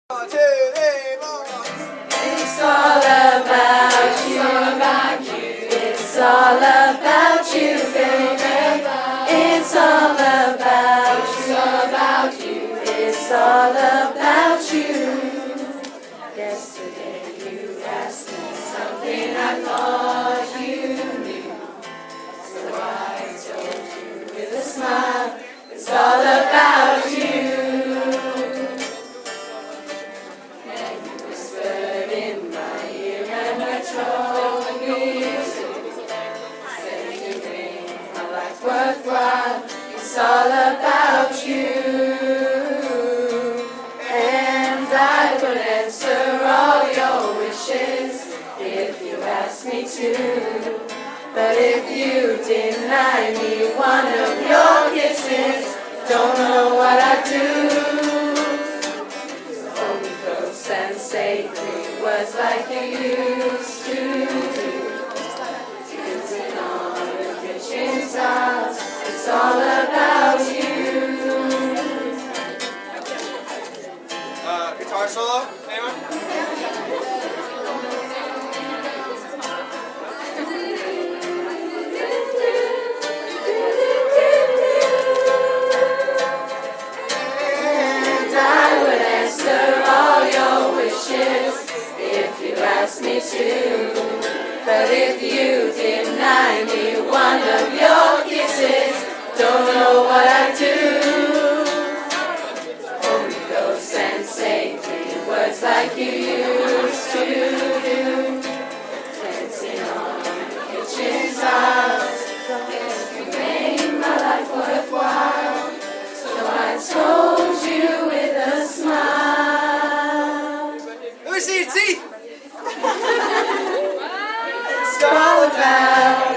1, 2, 3, 4. It's all about you. It's all about you, baby. It's all about you. It's all about you. Yesterday you asked me something I thought you knew. So I told you with a smile, it's all about you. And you whispered in my ear and I told me to say to me, my life worthwhile, it's all about you. And I will answer all your wishes if you ask me to. But if you deny me one of your kisses, don't know what I'd do. Hold me close and say 3 words like you used to do. Dancing on the kitchen tiles, it's all about you. Guitar solo, anyone? And I would answer all your wishes if you asked me to. But if you deny me one of your kisses, don't know what I'd do. Hold me close and say 3 words like you used to do. Dancing on the kitchen tiles, you made my life worthwhile. So I told you with a smile. Let me see your teeth! It's all about